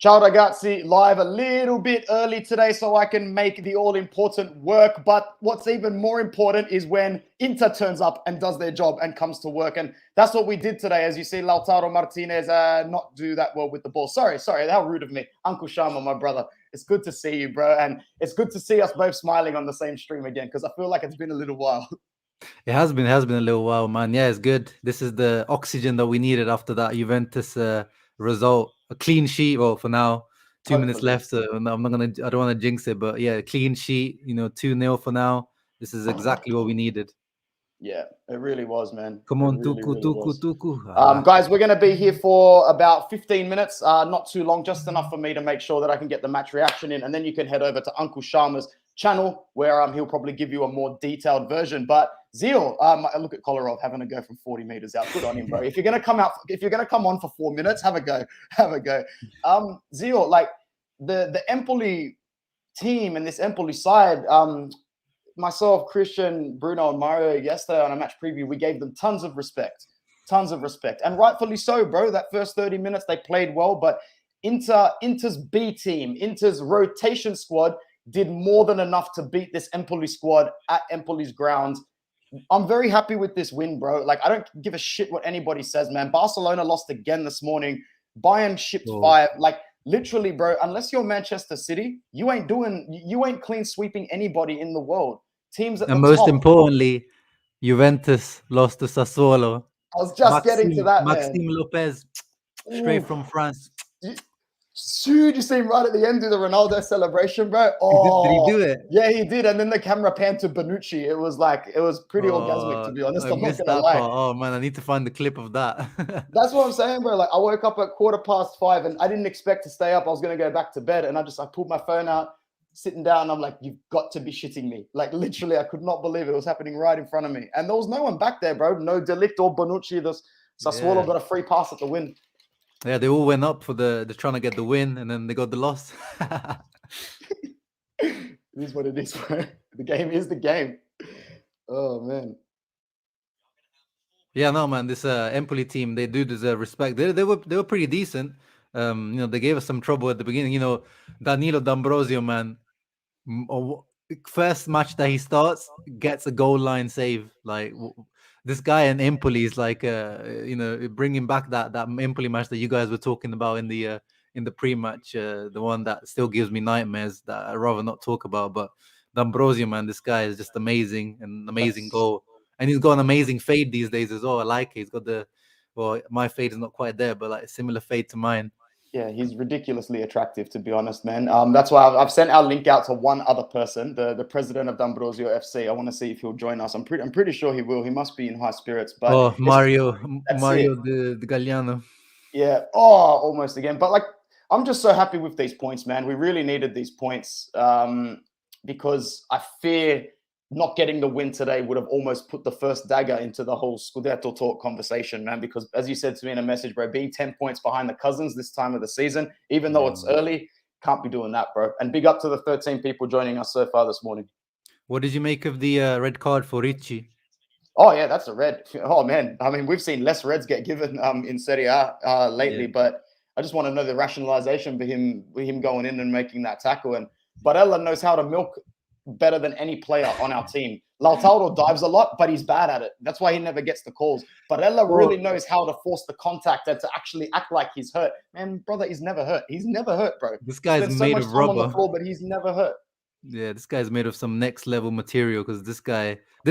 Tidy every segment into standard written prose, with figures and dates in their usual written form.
Ciao ragazzi, live a little bit early today so I can make the all-important work. But what's even more important is when Inter turns up and does their job and comes to work. And that's what we did today. As you see, Lautaro Martinez not do that well with the ball. Sorry, how rude of me. Uncle Sharma, my brother. It's good to see you, bro. And it's good to see us both smiling on the same stream again because I feel like it's been a little while. It has been a little while, man. Yeah, it's good. This is the oxygen that we needed after that Juventus result. A clean sheet, well, for now. 2 minutes Hopefully. left, so I don't want to jinx it, but yeah, clean sheet, 2-0 for now. This is exactly what we needed. Yeah, it really was, man. Come It on, really, really was. Tuku. Guys, we're going to be here for about 15 minutes, not too long, just enough for me to make sure that I can get the match reaction in. And then you can head over to Uncle Sharma's channel where he'll probably give you a more detailed version. But Zeal, look at Kolarov having a go from 40 meters out. Good on him, bro. If you're going to come on for 4 minutes, have a go. Zeal, like the Empoli team and this Empoli side, myself, Christian, Bruno, and Mario yesterday on a match preview, we gave them tons of respect, and rightfully so, bro. That first 30 minutes they played well, but Inter's B team, Inter's rotation squad did more than enough to beat this Empoli squad at Empoli's grounds. I'm very happy with this win, bro. Like, I don't give a shit what anybody says, man. Barcelona lost again this morning. Bayern shipped 5. Like, literally, bro, unless you're Manchester City, you ain't clean sweeping anybody in the world. Teams at And the most top. importantly, Juventus lost to Sassuolo. I was just getting to that, man. Maxime Lopez, straight from France. Did you see him right at the end do the Ronaldo celebration, bro? Did he do it? Yeah, he did. And then the camera panned to Bonucci. It was pretty orgasmic, to be honest. I'm not gonna lie. Oh man, I need to find the clip of that. That's what I'm saying, bro. Like, I woke up at 5:15 and I didn't expect to stay up. I was gonna go back to bed, and I pulled my phone out, sitting down. And I'm like, you've got to be shitting me. Like, literally, I could not believe it was happening right in front of me. And there was no one back there, bro. No De Ligt or Bonucci. Sassuolo got a free pass at the win. Yeah, they all went up for they're trying to get the win, and then they got the loss. It is what it is, bro. The game is the game. Oh man. Yeah, no, man. This Empoli team, they do deserve respect. They were pretty decent. They gave us some trouble at the beginning. Danilo D'Ambrosio, man. First match that he starts, gets a goal line save. Like, this guy in Empoli is like, bringing back that Empoli match that you guys were talking about in the pre-match, the one that still gives me nightmares that I'd rather not talk about. But D'Ambrosio, man, this guy is just amazing, and amazing goal. And he's got an amazing fade these days as well. I like it. He's got my fade is not quite there, but like a similar fade to mine. Yeah, he's ridiculously attractive, to be honest, man. That's why I've sent our link out to one other person, the president of D'Ambrosio FC. I want to see if he'll join us. I'm pretty sure he will. He must be in high spirits. But Mario the Galliano. Yeah. Almost again. But like, I'm just so happy with these points, man. We really needed these points because I fear not getting the win today would have almost put the first dagger into the whole Scudetto talk conversation, man. Because as you said to me in a message, bro, being 10 points behind the Cousins this time of the season, even though it's early, can't be doing that, bro. And big up to the 13 people joining us so far this morning. What did you make of the red card for Ricci? Oh, yeah, that's a red. Oh, man. I mean, we've seen less reds get given in Serie A lately, but I just want to know the rationalization for him going in and making that tackle. And Barella knows how to milk better than any player on our team. Lautaro dives a lot, but he's bad at it. That's why he never gets the calls. Barella really knows how to force the contact and to actually act like he's hurt. Man, brother, he's never hurt. He's never hurt, bro. This guy's made of rubber. On the floor, but he's never hurt. Yeah, this guy's made of some next level material. Because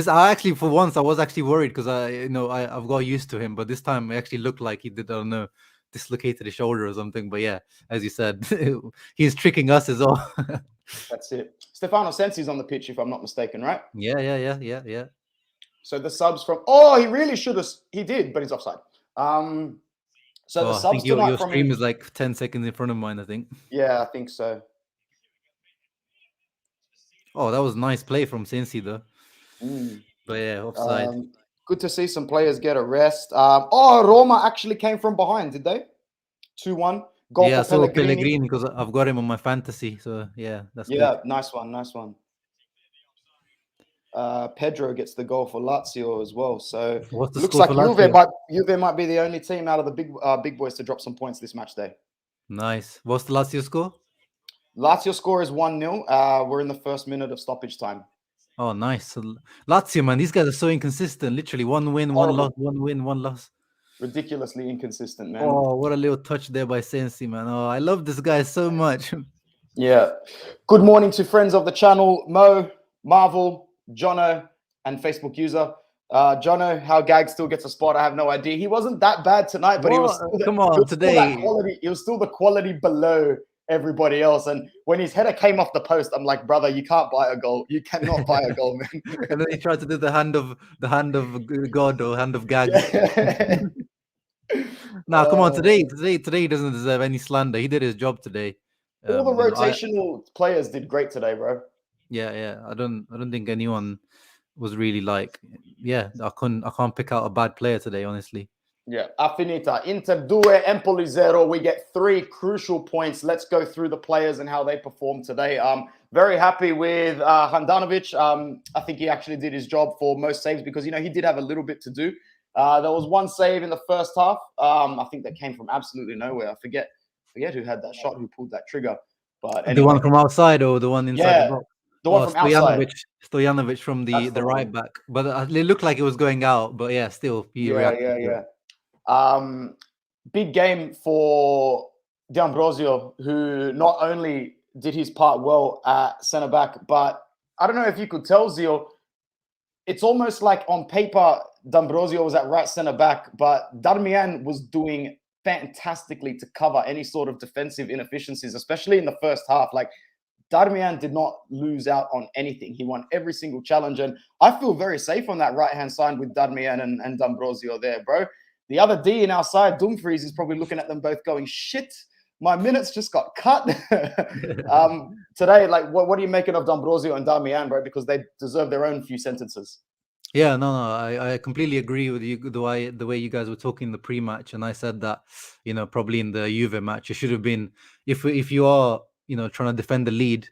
I actually, for once, I was actually worried because I've got used to him, but this time it actually looked like he did, I don't know, dislocated his shoulder or something. But yeah, as you said, he's tricking us as well. That's it. Stefano Sensi's on the pitch, if I'm not mistaken, right? Yeah. So the subs from he really should have. He did, but he's offside. So the subs I think your from stream is like 10 seconds in front of mine, I think. Yeah, I think so. Oh, that was nice play from Sensi though. But yeah, offside. Good to see some players get a rest. Roma actually came from behind, did they? 2-1. Goal for Pellegrini because I've got him on my fantasy. So yeah, that's good. Nice one. Pedro gets the goal for Lazio as well. So what's the looks score like for Juve might be the only team out of the big boys to drop some points this match day. Nice. What's the Lazio score? Lazio score is 1-0. We're in the first minute of stoppage time. Oh, nice. So, Lazio, man, these guys are so inconsistent. Literally, one win, one loss, Horrible. one win, one loss. Ridiculously inconsistent, man. Oh, what a little touch there by Sensi, man. Oh, I love this guy so much. Yeah. Good morning to friends of the channel, Mo, Marvel, Jono, and Facebook user. Jono, how Gag still gets a spot, I have no idea. He wasn't that bad tonight, but he was What? still Come he on, was still that today. quality. He was still the quality below everybody else. And when his header came off the post, I'm like, brother, you can't buy a goal. You cannot buy a goal, man. And then he tried to do the hand of God or hand of Gags. Yeah. Now, come on, today he doesn't deserve any slander. He did his job today. All the You know, rotational players did great today, bro. yeah. I don't think anyone was really like, yeah. I can't pick out a bad player today, honestly. Yeah, Affinita. Inter 2, Empoli 0. We get 3 crucial points. Let's go through the players and how they performed today. Very happy with Handanovic. I think he actually did his job for most saves because, he did have a little bit to do. There was one save in the first half. I think that came from absolutely nowhere. I forget who had that shot, who pulled that trigger. But anyway. The one from outside or the one inside the box? The one from outside. Stojanovic from the right back. But it looked like it was going out. But yeah, still he reacted. Yeah. Big game for D'Ambrosio, who not only did his part well at centre back, but I don't know if you could tell, Zio, it's almost like on paper D'Ambrosio was at right centre back, but Darmian was doing fantastically to cover any sort of defensive inefficiencies, especially in the first half. Like, Darmian did not lose out on anything. He won every single challenge. And I feel very safe on that right-hand side with Darmian and D'Ambrosio there, bro. The other D in our side, Dumfries, is probably looking at them both going, shit, my minutes just got cut. Today, like, what are you making of D'Ambrosio and Darmian, bro? Because they deserve their own few sentences. Yeah, no, I completely agree with you. The way you guys were talking in the pre-match, and I said that, probably in the Juve match, it should have been if you are, trying to defend the lead.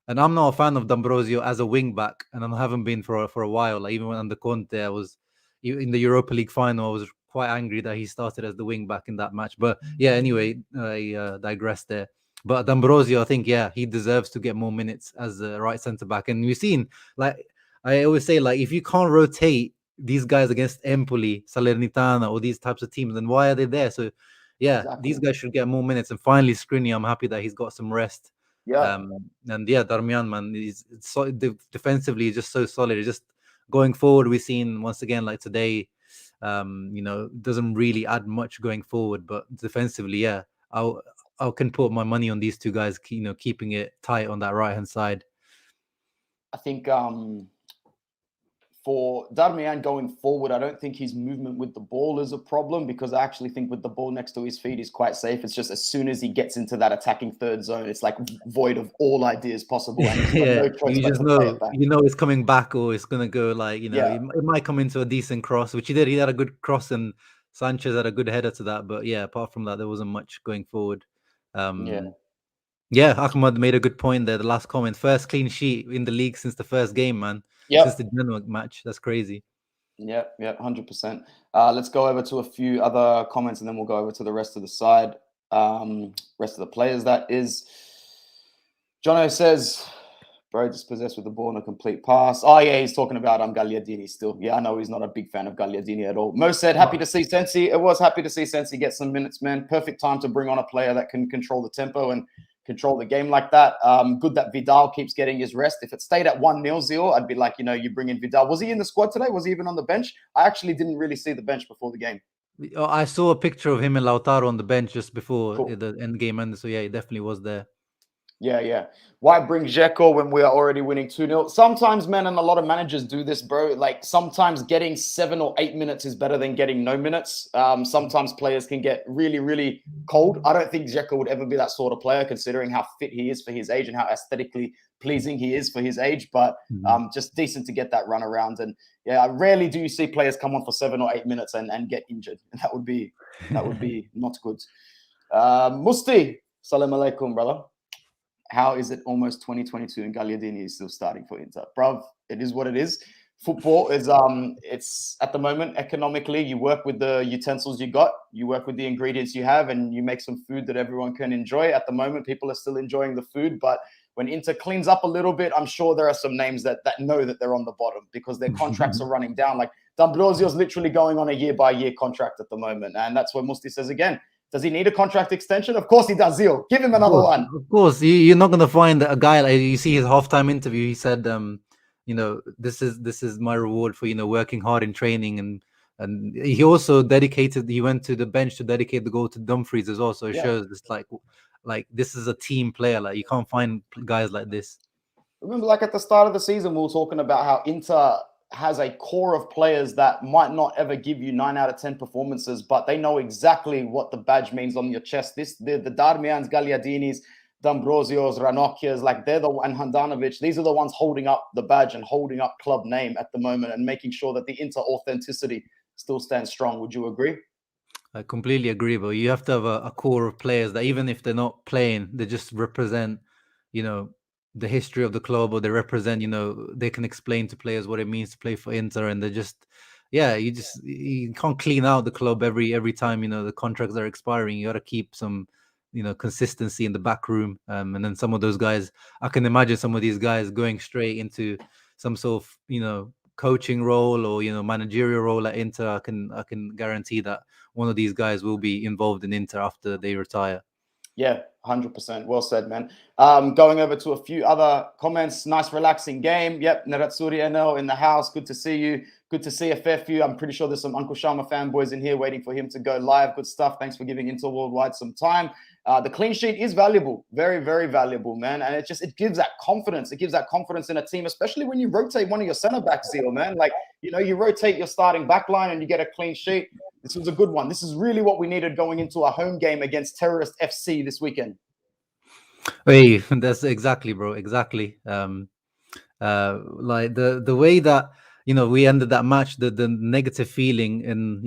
And I'm not a fan of D'Ambrosio as a wing back, and I haven't been for a while. Like, even when under Conte, I was in the Europa League final. I was quite angry that he started as the wing back in that match. But yeah, anyway, I digress there. But D'Ambrosio, I think, yeah, he deserves to get more minutes as a right centre back. And we've seen, like I always say, like, if you can't rotate these guys against Empoli, Salernitana, or these types of teams, then why are they there? So yeah, Exactly. these guys should get more minutes. And finally, Skriniar, I'm happy that he's got some rest. Yeah. And yeah, Darmian, man, defensively he's just so solid. It's just going forward, we've seen once again, like today, doesn't really add much going forward, but defensively, yeah, I can put my money on these two guys, keeping it tight on that right hand side. I think for Darmian going forward, I don't think his movement with the ball is a problem because I actually think with the ball next to his feet, he's quite safe. It's just as soon as he gets into that attacking third zone, it's like void of all ideas possible. And Yeah, no choice you but just to play know, it back. it's coming back or it's gonna go like, Yeah. it might come into a decent cross, which he did. He had a good cross and Sanchez had a good header to that. But yeah, apart from that, there wasn't much going forward. Yeah, Ahmad made a good point there. The last comment, first clean sheet in the league since the first game, man. Yep. Since the Genoa match. That's crazy. Yeah, 100%. Let's go over to a few other comments and then we'll go over to the rest of the side. Rest of the players, that is. Jono says, bro, dispossessed with the ball and a complete pass. Oh, yeah, he's talking about Gagliardini still. Yeah, I know he's not a big fan of Gagliardini at all. Mo said, happy to see Sensi. It was happy to see Sensi get some minutes, man. Perfect time to bring on a player that can control the tempo and control the game like that. Good that Vidal keeps getting his rest. If it stayed at 1-0, Zio, I'd be like, you bring in Vidal. Was he in the squad today? Was he even on the bench? I actually didn't really see the bench before the game. I saw a picture of him and Lautaro on the bench just before the end game ended. So yeah, he definitely was there. Yeah. Why bring Dzeko when we are already winning 2-0? Sometimes, man, and a lot of managers do this, bro. Like, sometimes getting 7 or 8 minutes is better than getting no minutes. Sometimes players can get really, really cold. I don't think Dzeko would ever be that sort of player, considering how fit he is for his age and how aesthetically pleasing he is for his age. But just decent to get that run around. And yeah, rarely do you see players come on for 7 or 8 minutes and get injured. That would be not good. Musti, salam alaikum, brother. How is it almost 2022 and Gagliardini is still starting for Inter? Bruv, it is what it is. football is it's at the moment economically, you work with the utensils you got, you work with the ingredients you have, and you make some food that everyone can enjoy. At the moment, people are still enjoying the food, but when Inter cleans up a little bit, I'm sure there are some names that know that they're on the bottom because their contracts are running down. Like D'Ambrosio's literally going on a year-by-year contract at the moment, and that's where Musti says again, does he need a contract extension? Of course he does, Zio. Give him another one. Of course, you're not gonna find a guy like you see his halftime interview. He said, this is my reward for working hard in training, and he also dedicated. He went to the bench to dedicate the goal to Dumfries as well. So it shows it's like this is a team player. Like you can't find guys like this. Remember, like at the start of the season, we were talking about how Inter has a core of players that might not ever give you 9 out of 10 performances, but they know exactly what the badge means on your chest. The Darmians, Gagliardinis, D'Ambrosios, Ranocchias, like and Handanovic, these are the ones holding up the badge and holding up club name at the moment and making sure that the Inter authenticity still stands strong. Would you agree? I completely agree, but you have to have a core of players that even if they're not playing, they just represent, the history of the club, or they represent, they can explain to players what it means to play for Inter, and they just, you can't clean out the club every time, the contracts are expiring. You got to keep some, consistency in the back room, and then some of those guys, I can imagine some of these guys going straight into some sort of, coaching role or managerial role at Inter. I can guarantee that one of these guys will be involved in Inter after they retire. Yeah, 100%. Well said, man. Going over to a few other comments. Nice, relaxing game. Yep, Nerazzurri NL in the house. Good to see you. Good to see a fair few. I'm pretty sure there's some Uncle Sharma fanboys in here waiting for him to go live. Good stuff. Thanks for giving Inter Worldwide some time. The clean sheet is valuable. Very, very valuable, man. And it gives that confidence. It gives that confidence in a team, especially when you rotate one of your center backs, Zio, man. Like, you rotate your starting back line and you get a clean sheet. This was a good one. This is really what we needed going into a home game against Terrorist FC this weekend. Hey, that's exactly, bro. Exactly. Like the way that we ended that match, the negative feeling, and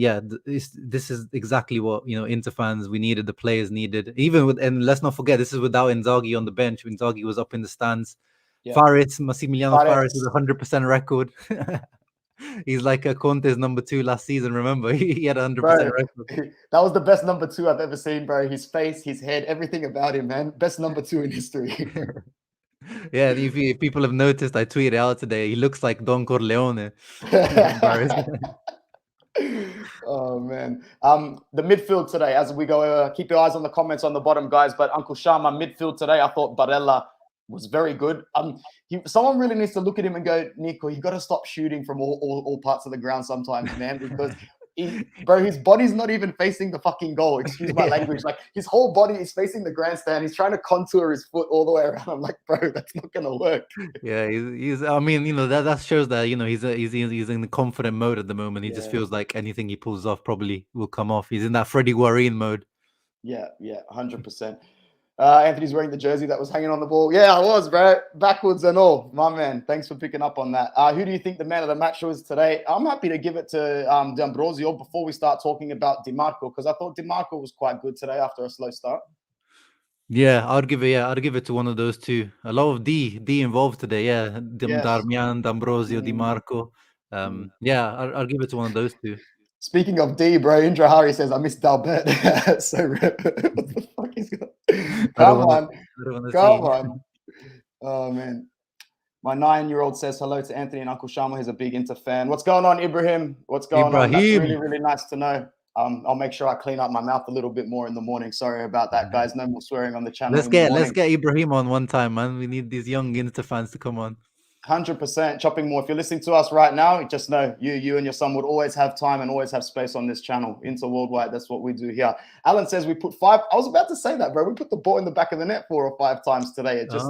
this is exactly what Inter fans we needed. The players needed, and let's not forget, this is without Inzaghi on the bench. Inzaghi was up in the stands. Yeah. Massimiliano Fares with 100% record. He's like a Conte's number 2 last season. Remember, he had 100% record. That was the best number 2 I've ever seen, bro. His face, his head, everything about him, man. Best number 2 in history. Yeah, and if people have noticed, I tweeted out today, he looks like Don Corleone. Oh man. The midfield today, as we go, keep your eyes on the comments on the bottom, guys. But Uncle Sharma, midfield today, I thought Barella was very good. Someone really needs to look at him and go, Nico, you got to stop shooting from all parts of the ground sometimes, man, because his body's not even facing the fucking goal. Excuse my language. Like his whole body is facing the grandstand. He's trying to contour his foot all the way around. I'm like, bro, that's not gonna work. Yeah, he's. I mean, that shows that he's in the confident mode at the moment. He just feels like anything he pulls off probably will come off. He's in that Freddie Guarin mode. Yeah, 100%. Anthony's wearing the jersey that was hanging on the ball. Yeah, I was, bro. Backwards and all. My man, thanks for picking up on that. Who do you think the man of the match was today? I'm happy to give it to D'Ambrosio before we start talking about Dimarco, because I thought Dimarco was quite good today after a slow start. Yeah, I'd give it to one of those two. A lot of D involved today. Yeah, Darmian, D'Ambrosio, Dimarco. Yeah, I'll give it to one of those two. Speaking of D, bro, Indra Hari says, I miss Dalbert. So what the fuck is going on? Come on. Oh, man. My 9-year-old says hello to Anthony and Uncle Sharma. He's a big Inter fan. What's going on, Ibrahim? What's going on? That's really, really nice to know. I'll make sure I clean up my mouth a little bit more in the morning. Sorry about that, guys. No more swearing on the channel. Let's get Ibrahim on one time, man. We need these young Inter fans to come on. 100% chopping more. If you're listening to us right now, just know you and your son would always have time and always have space on this channel. Inter Worldwide, that's what we do here. Alan says we put 5. I was about to say that, bro. We put the ball in the back of the net 4 or 5 times today. It just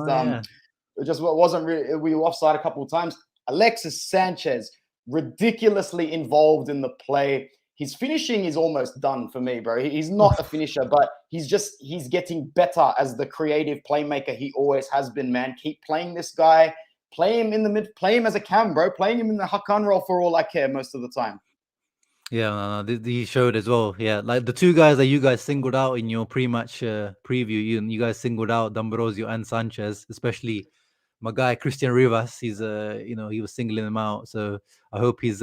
wasn't really. We were offside a couple of times. Alexis Sanchez, ridiculously involved in the play. His finishing is almost done for me, bro. He's not a finisher, but he's getting better as the creative playmaker he always has been, man. Keep playing this guy. Play him in the mid, play him as a cam, bro. Playing him in the Hakan role for all I care most of the time. Yeah, he showed as well. Yeah, like the 2 guys that you guys singled out in your pre-match preview, you guys singled out D'Ambrosio and Sanchez, especially my guy Christian Rivas, he's he was singling him out. So I hope he's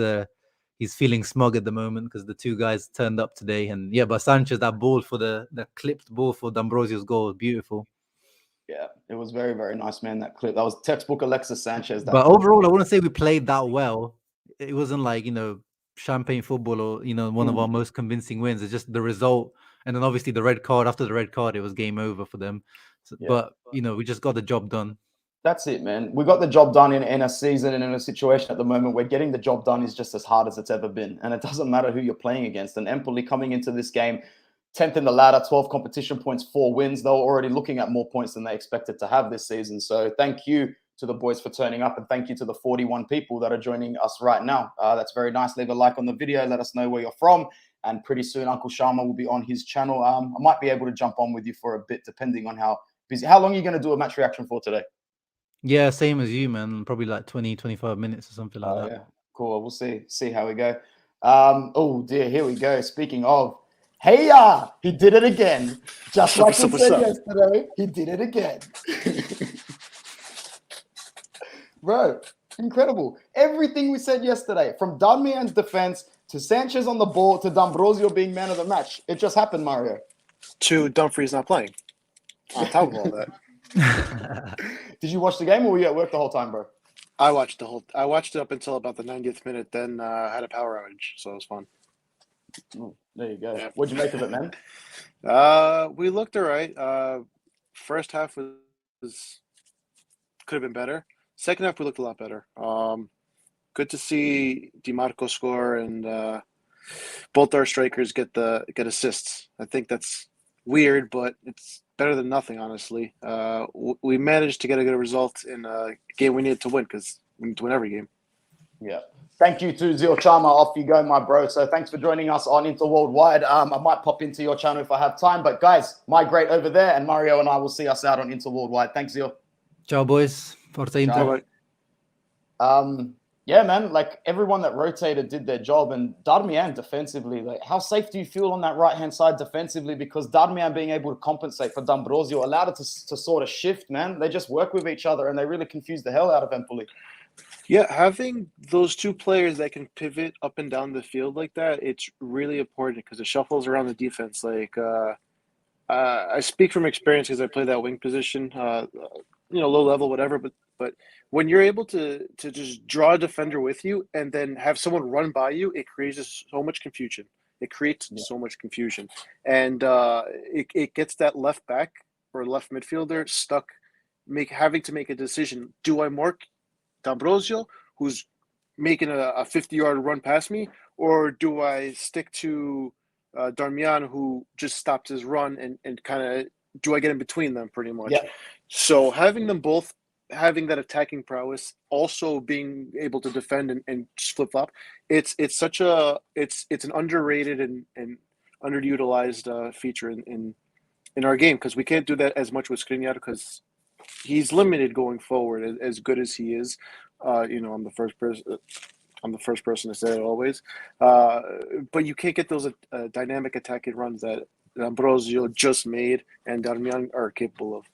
feeling smug at the moment because the two guys turned up today. And yeah, but Sanchez, that ball for the clipped ball for D'Ambrosio's goal was beautiful. Yeah, it was very, very nice, man. That clip. That was textbook Alexis Sanchez. But overall, I wouldn't say we played that well. It wasn't like, champagne football or, one of our most convincing wins. It's just the result. And then obviously the red card, after the red card, it was game over for them. So, Yeah. But, we just got the job done. That's it, man. We got the job done in a season and in a situation at the moment where getting the job done is just as hard as it's ever been. And it doesn't matter who you're playing against. And Empoli coming into this game, 10th in the ladder, 12 competition points, 4 wins. They were already looking at more points than they expected to have this season. So thank you to the boys for turning up. And thank you to the 41 people that are joining us right now. That's very nice. Leave a like on the video. Let us know where you're from. And pretty soon, Uncle Sharma will be on his channel. I might be able to jump on with you for a bit, depending on how busy. How long are you going to do a match reaction for today? Yeah, same as you, man. Probably like 20, 25 minutes or something like that. Yeah, cool. We'll see how we go. Oh dear, here we go. Speaking of, hey, he did it again. Just like he said yesterday, he did it again. Bro, incredible. Everything we said yesterday, from Darmian's defense to Sanchez on the ball to D'Ambrosio being man of the match. It just happened, Mario. To Dumfries not playing. On top of all that. Did you watch the game or were you at work the whole time, bro? I watched it up until about the 90th minute, then had a power outage, so it was fun. Oh, there you go. Yeah. What'd you make of it, man? We looked all right. First half could have been better. Second half we looked a lot better. Good to see DiMarco score and both our strikers get assists. I think that's weird, but it's better than nothing, honestly. We managed to get a good result in a game we needed to win because we need to win every game. Yeah. Thank you to Zil Chama. Off you go, my bro. So thanks for joining us on Inter Worldwide. I might pop into your channel if I have time. But guys, migrate over there and Mario and I will see us out on Inter Worldwide. Thanks, Zil. Ciao, boys. Forza Inter. Yeah, man, like everyone that rotated did their job. And Darmian defensively, like how safe do you feel on that right-hand side defensively? Because Darmian being able to compensate for D'Ambrosio allowed it to sort of shift, man. They just work with each other and they really confused the hell out of Empoli. Yeah, having those two players that can pivot up and down the field like that, it's really important because it shuffles around the defense. Like, I speak from experience because I play that wing position, low level, whatever, but when you're able to just draw a defender with you and then have someone run by you, it creates so much confusion. So much confusion. And it gets that left back or left midfielder stuck having to make a decision. Do I mark D'Ambrosio, who's making a 50-yard run past me, or do I stick to Darmian, who just stopped his run and kind of do I get in between them pretty much? Yeah. So having them both having that attacking prowess, also being able to defend and just flip flop, it's an underrated and underutilized feature in our game because we can't do that as much with Skriniar because he's limited going forward as good as he is. I'm the first person to say it always, but you can't get those dynamic attacking runs that Ambrosio just made and Darmian are capable of.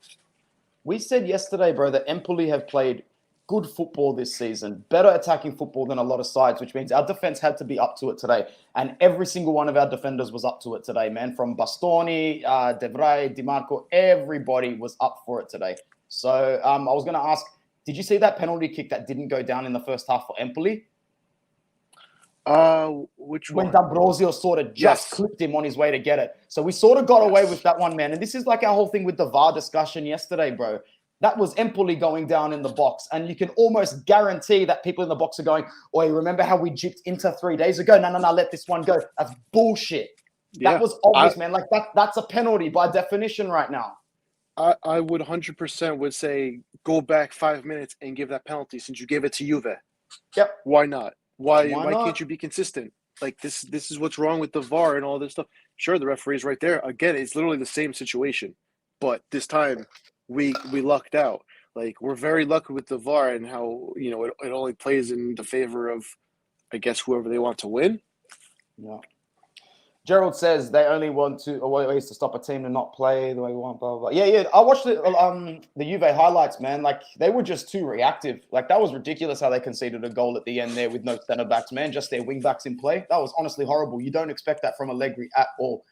We said yesterday, bro, that Empoli have played good football this season, better attacking football than a lot of sides, which means our defense had to be up to it today. And every single one of our defenders was up to it today, man. From Bastoni, De Vrij, DiMarco, everybody was up for it today. So I was going to ask, did you see that penalty kick that didn't go down in the first half for Empoli? Which one? When D'Ambrosio sort of just clipped him on his way to get it. So we sort of got away with that one, man. And this is like our whole thing with the VAR discussion yesterday, bro. That was Empoli going down in the box. And you can almost guarantee that people in the box are going, "Oi, remember how we gypped Inter 3 days ago? No, let this one go." That's bullshit. That was obvious, man. Like that's a penalty by definition right now. I would 100% would say go back 5 minutes and give that penalty since you gave it to Juve. Yep. Why not? Why not? can't you be consistent? Like this is what's wrong with the VAR and all this stuff. Sure, the referee's right there. Again, it's literally the same situation. But this time we lucked out. Like we're very lucky with the VAR and how, it only plays in the favor of, I guess, whoever they want to win. Yeah. Gerald says they only want to ways to stop a team to not play the way we want, blah, blah, blah. Yeah. I watched the Juve highlights, man. Like, they were just too reactive. Like, that was ridiculous how they conceded a goal at the end there with no centre backs, man. Just their wing backs in play. That was honestly horrible. You don't expect that from Allegri at all.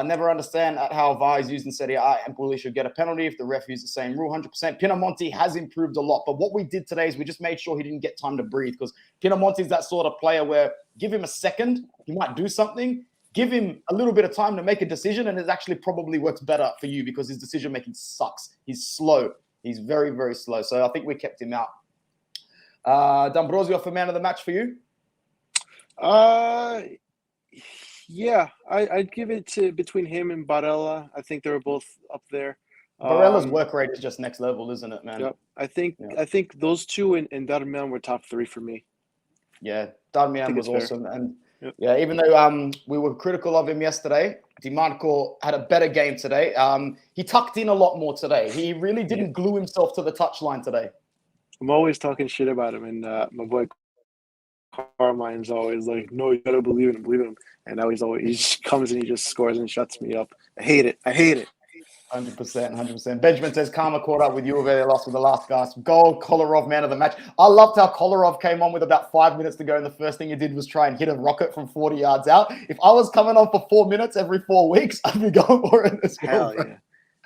Never understand how VAR is used in Serie A. Empoli should get a penalty if the ref used the same rule. 100%. Pinamonti has improved a lot, but what we did today is we just made sure he didn't get time to breathe, because Pinamonti is that sort of player where give him a second, he might do something. Give him a little bit of time to make a decision, and it actually probably works better for you because his decision-making sucks. He's slow. He's very, very slow. So I think we kept him out. D'Ambrosio for man of the match for you? Yeah, I'd give it to between him and Barella. I think they were both up there. Barella's work rate is just next level, isn't it, man? Yep. I think those two and Darmian were top 3 for me. Yeah, Darmian was awesome. Fair. And Yep. yeah, even though we were critical of him yesterday, DiMarco had a better game today. He tucked in a lot more today. He really didn't glue himself to the touchline today. I'm always talking shit about him, and my boy Carmine's always like, "No, you gotta believe in him, believe in him." And now he just comes and he just scores and shuts me up. I hate it. 100%. Benjamin says Karma caught up with you. They lost with the last gasp. Goal, Kolarov, man of the match. I loved how Kolarov came on with about 5 minutes to go, and the first thing he did was try and hit a rocket from 40 yards out. If I was coming on for 4 minutes every 4 weeks, I'd be going for it as well. Hell yeah.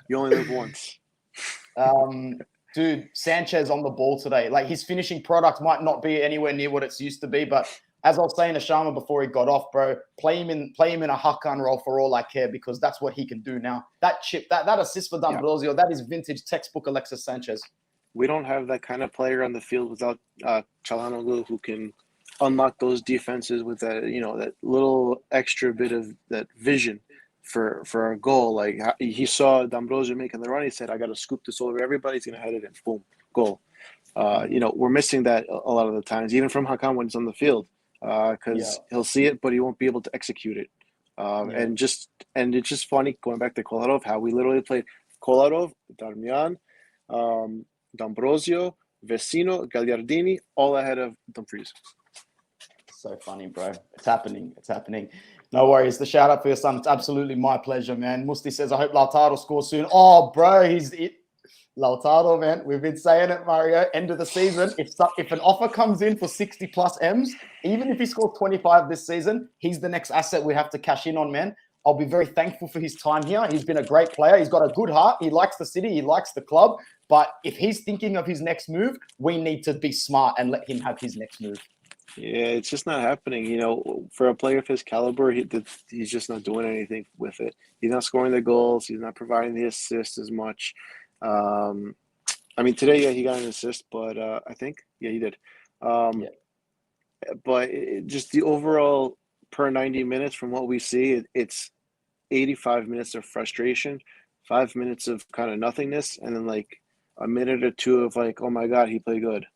You only live once. Dude, Sanchez on the ball today. Like, his finishing product might not be anywhere near what it's used to be, but as I was saying to Sharma before he got off, bro, play him in a Hakan role for all I care, because that's what he can do now. That chip, that assist for D'Ambrosio, that is vintage textbook Alexis Sanchez. We don't have that kind of player on the field without Çalhanoğlu, who can unlock those defenses with that, that little extra bit of that vision for a goal. Like, he saw D'Ambrosio making the run, he said, "I got to scoop this over everybody. He's gonna head it in, boom, goal." We're missing that a lot of the times, even from Hakan when he's on the field. Because he'll see it, but he won't be able to execute it. And it's just funny, going back to Kolarov, how we literally played Kolarov, Darmian, D'Ambrosio, Vecino, Gagliardini, all ahead of Dumfries. So funny, bro. It's happening. No worries. The shout out for your son. It's absolutely my pleasure, man. Musti says, I hope Lautaro scores soon. Oh, bro, Lautaro, man. We've been saying it, Mario. End of the season. If an offer comes in for 60 plus M's, even if he scores 25 this season, he's the next asset we have to cash in on, man. I'll be very thankful for his time here. He's been a great player. He's got a good heart. He likes the city. He likes the club. But if he's thinking of his next move, we need to be smart and let him have his next move. Yeah, it's just not happening. For a player of his caliber, he's just not doing anything with it. He's not scoring the goals. He's not providing the assists as much. Today, he got an assist, but I think, he did. But just the overall per 90 minutes from what we see, it's 85 minutes of frustration, 5 minutes of kind of nothingness, and then like a minute or two of like, oh my God, he played good.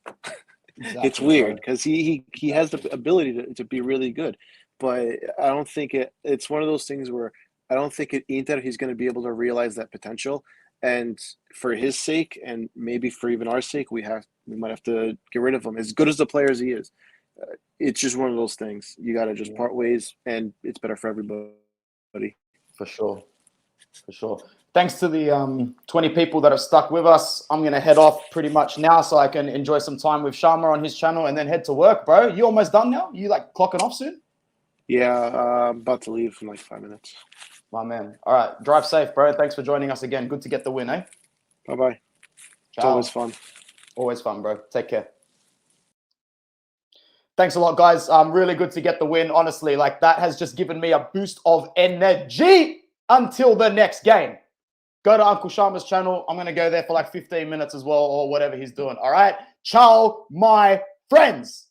Exactly. It's weird because he has the ability to be really good, but I don't think it's one of those things where I don't think at Inter he's going to be able to realize that potential. And for his sake, and maybe for even our sake, we might have to get rid of him. As good as the player as he is, it's just one of those things. You got to just part ways, and it's better for everybody. For sure. Thanks to the 20 people that have stuck with us. I'm going to head off pretty much now so I can enjoy some time with Sharma on his channel and then head to work, bro. You almost done now? You like clocking off soon? Yeah, I'm about to leave in like 5 minutes. My man. All right. Drive safe, bro. Thanks for joining us again. Good to get the win, eh? Bye-bye. It's always fun. Always fun, bro. Take care. Thanks a lot, guys. Really good to get the win. Honestly, like that has just given me a boost of energy until the next game. Go to Uncle Sharma's channel. I'm going to go there for like 15 minutes as well or whatever he's doing. All right. Ciao, my friends.